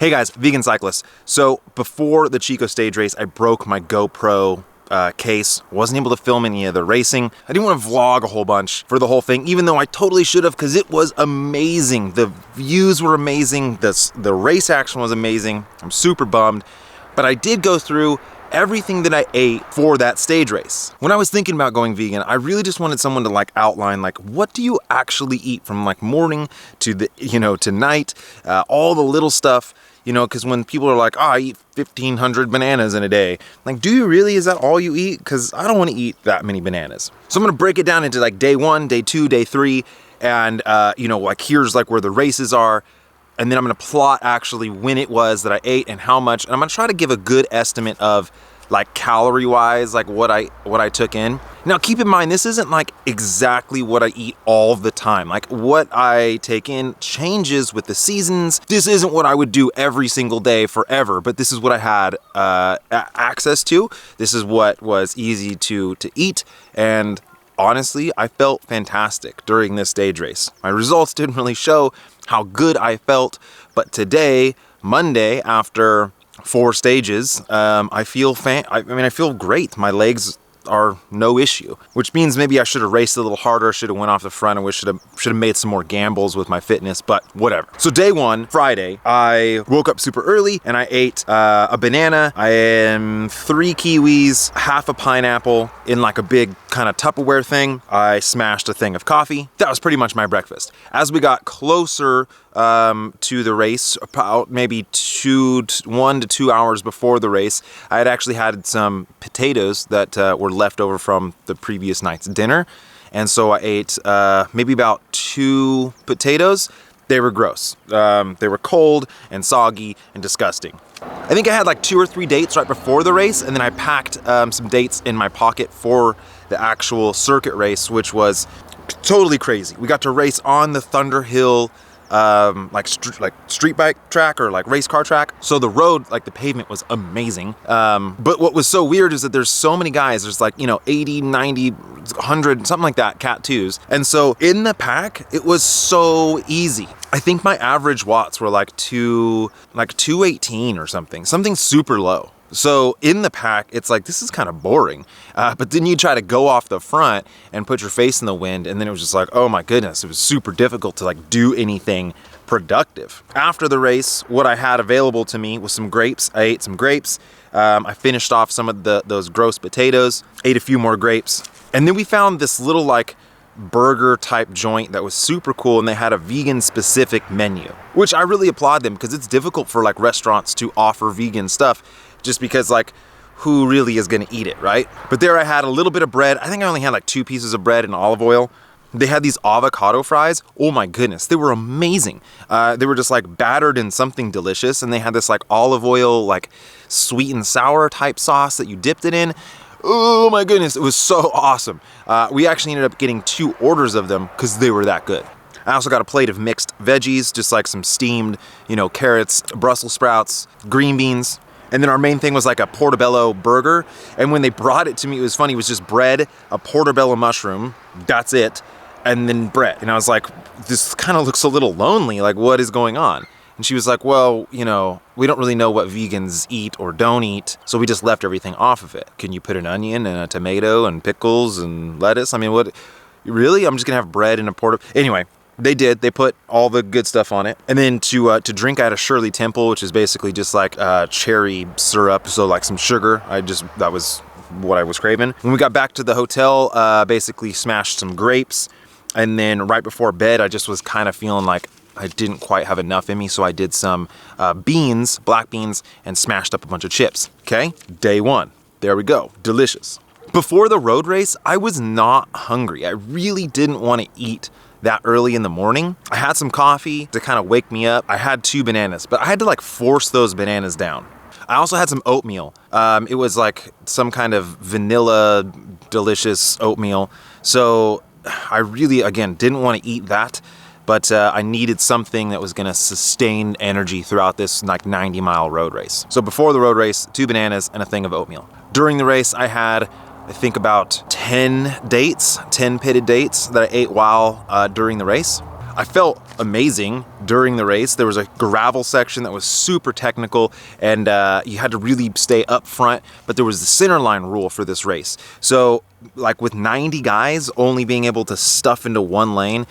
Hey guys, vegan cyclists. So before the Chico stage race, I broke my GoPro case. Wasn't able to film any of the racing. I didn't want to vlog a whole bunch for the whole thing, even though I totally should have, because it was amazing. The views were amazing. The race action was amazing. I'm super bummed. But I did go through everything that I ate for that stage race. When I was thinking about going vegan, I really just wanted someone to like outline like, what do you actually eat from like morning to the, to night, all the little stuff. Because when people are like, oh, I eat 1,500 bananas in a day. Like, do you really? Is that all you eat? Because I don't want to eat that many bananas. So I'm going to break it down into like day 1, day 2, day 3. And, like here's like where the races are. And then I'm going to plot actually when it was that I ate and how much. And I'm going to try to give a good estimate of like calorie wise, like what I took in. Now keep in mind, this isn't like exactly what I eat all the time. Like what I take in changes with the seasons. This isn't what I would do every single day forever, but this is what I had access to. This is what was easy to eat. And honestly, I felt fantastic during this stage race. My results didn't really show how good I felt, but today, Monday, after 4 stages, I feel I feel great. My legs are no issue, which means maybe I should have raced a little harder, should have went off the front, and should have made some more gambles with my fitness, but whatever. So day 1, Friday, I woke up super early and I ate a banana, 3 kiwis, half a pineapple in like a big kind of Tupperware thing. I smashed a thing of coffee. That was pretty much my breakfast. As we got closer to the race, about maybe 1 to 2 hours before the race, I had actually had some potatoes that were left over from the previous night's dinner. And so I ate maybe about 2 potatoes. They were gross. They were cold and soggy and disgusting. I think I had like 2 or 3 dates right before the race, and then I packed some dates in my pocket for the actual circuit race, which was totally crazy. We got to race on the Thunder Hill like street bike track or like race car track. So the road, like the pavement was amazing. But what was so weird is that there's so many guys, there's like, 80, 90, 100, something like that, Cat 2s. And so in the pack, it was so easy. I think my average watts were like 218 or something super low. So in the pack, it's like, this is kind of boring. But then you try to go off the front and put your face in the wind, and then it was just like, oh my goodness, it was super difficult to like do anything productive. After the race, what I had available to me was some grapes. I ate some grapes. I finished off some of those gross potatoes, ate a few more grapes. And then we found this little like burger type joint that was super cool, and they had a vegan specific menu, which I really applaud them, because it's difficult for like restaurants to offer vegan stuff, just because like who really is gonna eat it, right? But there I had a little bit of bread. I think I only had like 2 pieces of bread and olive oil. They had these avocado fries. Oh my goodness, they were amazing. They were just like battered in something delicious, and they had this like olive oil, like sweet and sour type sauce that you dipped it in. Oh my goodness, it was so awesome. We actually ended up getting 2 orders of them because they were that good. I also got a plate of mixed veggies, just like some steamed, carrots, Brussels sprouts, green beans. And then our main thing was like a portobello burger. And when they brought it to me, it was funny. It was just bread, a portobello mushroom, that's it, and then bread. And I was like, this kind of looks a little lonely. Like, what is going on? And she was like, well, we don't really know what vegans eat or don't eat, so we just left everything off of it. Can you put an onion and a tomato and pickles and lettuce? I mean, what? Really? I'm just gonna have bread and a portobello? Anyway. They did. They put all the good stuff on it. And then to drink, I had a Shirley Temple, which is basically just like cherry syrup. So like some sugar. That was what I was craving. When we got back to the hotel, basically smashed some grapes. And then right before bed, I just was kind of feeling like I didn't quite have enough in me. So I did some beans, black beans, and smashed up a bunch of chips. Okay, day 1. There we go. Delicious. Before the road race, I was not hungry. I really didn't want to eat that early in the morning. I had some coffee to kind of wake me up. I had 2 bananas, but I had to like force those bananas down. I also had some oatmeal. It was like some kind of vanilla delicious oatmeal. So I really, again, didn't want to eat that, but I needed something that was gonna sustain energy throughout this like 90-mile road race. So before the road race, 2 bananas and a thing of oatmeal. During the race, I had, I think, about 10 pitted dates that I ate while during the race. I felt amazing during the race. There was a gravel section that was super technical, and you had to really stay up front, but there was the center line rule for this race. So like with 90 guys only being able to stuff into one lane,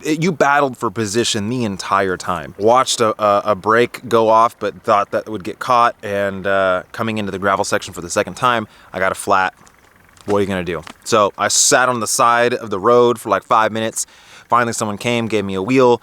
you battled for position the entire time. Watched a brake go off, but thought that it would get caught, and coming into the gravel section for the second time, I got a flat. What are you gonna do? So I sat on the side of the road for like 5 minutes. Finally, someone came, gave me a wheel,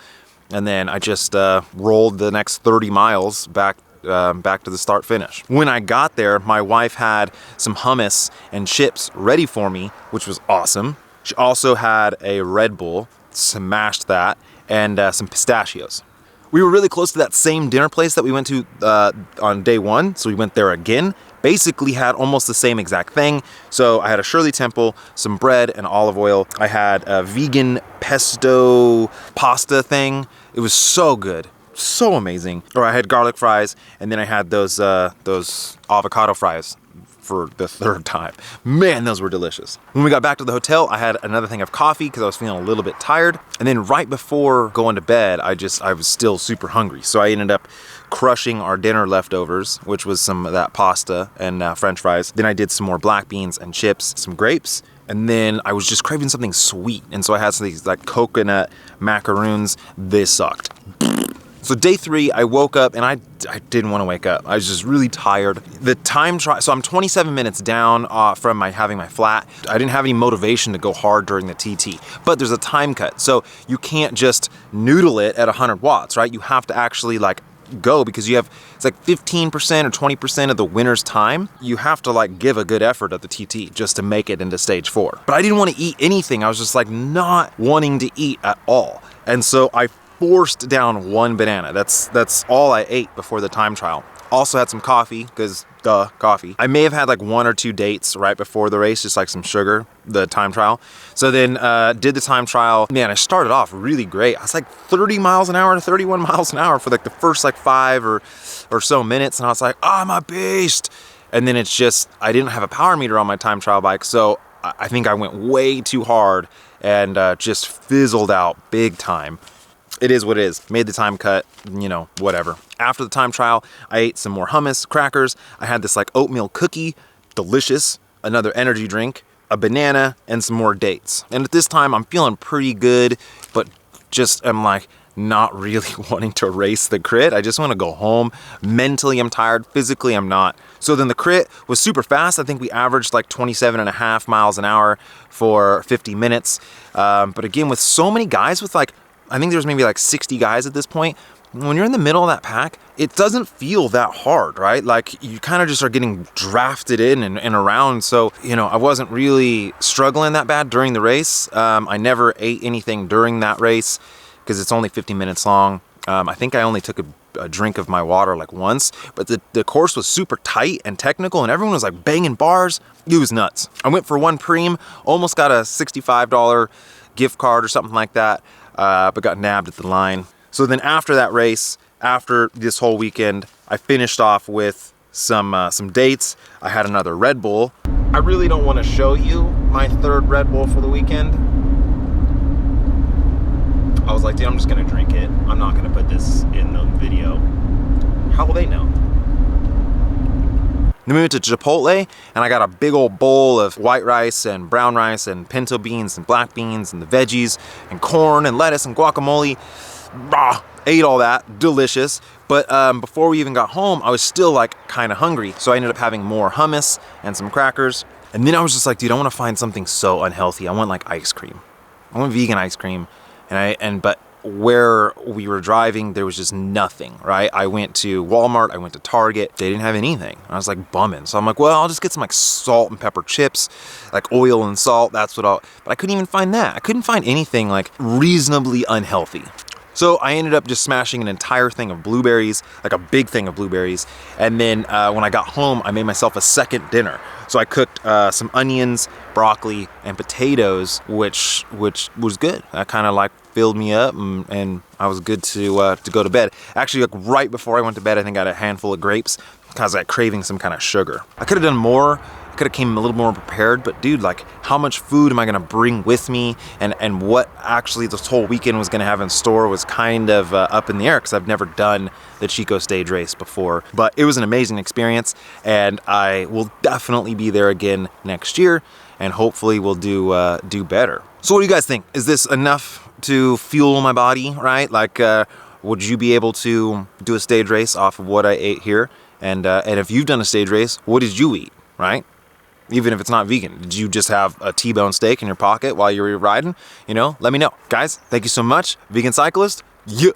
and then I just rolled the next 30 miles back to the start finish. When I got there, my wife had some hummus and chips ready for me, which was awesome. She also had a Red Bull, smashed that, and some pistachios. We were really close to that same dinner place that we went to on day one, so we went there again. Basically had almost the same exact thing. So I had a Shirley Temple, some bread and olive oil. I had a vegan pesto pasta thing. It was so good, so amazing. Or I had garlic fries, and then I had those avocado fries for the third time. Man, those were delicious. When we got back to the hotel, I had another thing of coffee because I was feeling a little bit tired. And then right before going to bed, I was still super hungry. So I ended up crushing our dinner leftovers, which was some of that pasta and French fries. Then I did some more black beans and chips, some grapes, and then I was just craving something sweet. And so I had some of these like coconut macaroons. They sucked. So day 3, I woke up and I didn't want to wake up. I was just really tired. The time trial, so I'm 27 minutes down from having my flat. I didn't have any motivation to go hard during the TT, but there's a time cut. So you can't just noodle it at 100 watts, right? You have to actually like go, because it's like 15% or 20% of the winner's time. You have to like give a good effort at the TT just to make it into stage 4. But I didn't want to eat anything. I was just like not wanting to eat at all. And so I forced down one banana. That's all I ate before the time trial. Also had some coffee, because coffee. I may have had like 1 or 2 dates right before the race, just like some sugar, the time trial. So then did the time trial. Man, I started off really great. I was like 30 miles an hour to 31 miles an hour for like the first like 5 or so minutes. And I was like, oh, I'm a beast. And then it's just, I didn't have a power meter on my time trial bike. So I think I went way too hard and just fizzled out big time. It is what it is. Made the time cut, whatever. After the time trial, I ate some more hummus, crackers. I had this like oatmeal cookie, delicious, another energy drink, a banana, and some more dates. And at this time, I'm feeling pretty good, but just I'm like not really wanting to race the crit. I just want to go home. Mentally, I'm tired. Physically, I'm not. So then the crit was super fast. I think we averaged like 27.5 miles an hour for 50 minutes. But again, with so many guys with like, I think there's maybe like 60 guys at this point. When you're in the middle of that pack, it doesn't feel that hard, right? Like you kind of just are getting drafted in and around. So, I wasn't really struggling that bad during the race. I never ate anything during that race because it's only 50 minutes long. I think I only took a drink of my water like once, but the course was super tight and technical, and everyone was like banging bars. It was nuts. I went for one preem, almost got a $65 gift card or something like that. But got nabbed at the line. So then after that race, after this whole weekend, I finished off with some dates. I had another Red Bull. I really don't want to show you my third Red Bull for the weekend. I was like, dude, I'm just gonna drink it. I'm not gonna put this in the video. How will they know? Then we went to Chipotle, and I got a big old bowl of white rice and brown rice and pinto beans and black beans and the veggies and corn and lettuce and guacamole. Ate all that, delicious. But before we even got home, I was still like kind of hungry. So I ended up having more hummus and some crackers. And then I was just like, dude, I want to find something so unhealthy. I want like ice cream. I want vegan ice cream. But where we were driving, there was just nothing, right? I went to Walmart, I went to Target, they didn't have anything. I was like bumming. So I'm like, well, I'll just get some like salt and pepper chips, like oil and salt, but I couldn't even find that. I couldn't find anything like reasonably unhealthy. So I ended up just smashing an entire thing of blueberries, like a big thing of blueberries. And then when I got home, I made myself a second dinner. So I cooked some onions, broccoli, and potatoes, which was good. That kind of like filled me up, and I was good to go to bed. Actually, like right before I went to bed, I think I had a handful of grapes because I was like craving some kind of sugar. I could have done more I could have came a little more prepared, but dude, like, how much food am I gonna bring with me, and what actually this whole weekend was gonna have in store was kind of up in the air, because I've never done the Chico stage race before. But it was an amazing experience, and I will definitely be there again next year, and hopefully we'll do better. So what do you guys think? Is this enough to fuel my body, right? Like, would you be able to do a stage race off of what I ate here? And if you've done a stage race, what did you eat, right? Even if it's not vegan, did you just have a T-bone steak in your pocket while you were riding? You know, let me know. Guys, thank you so much. Vegan Cyclist, yeah.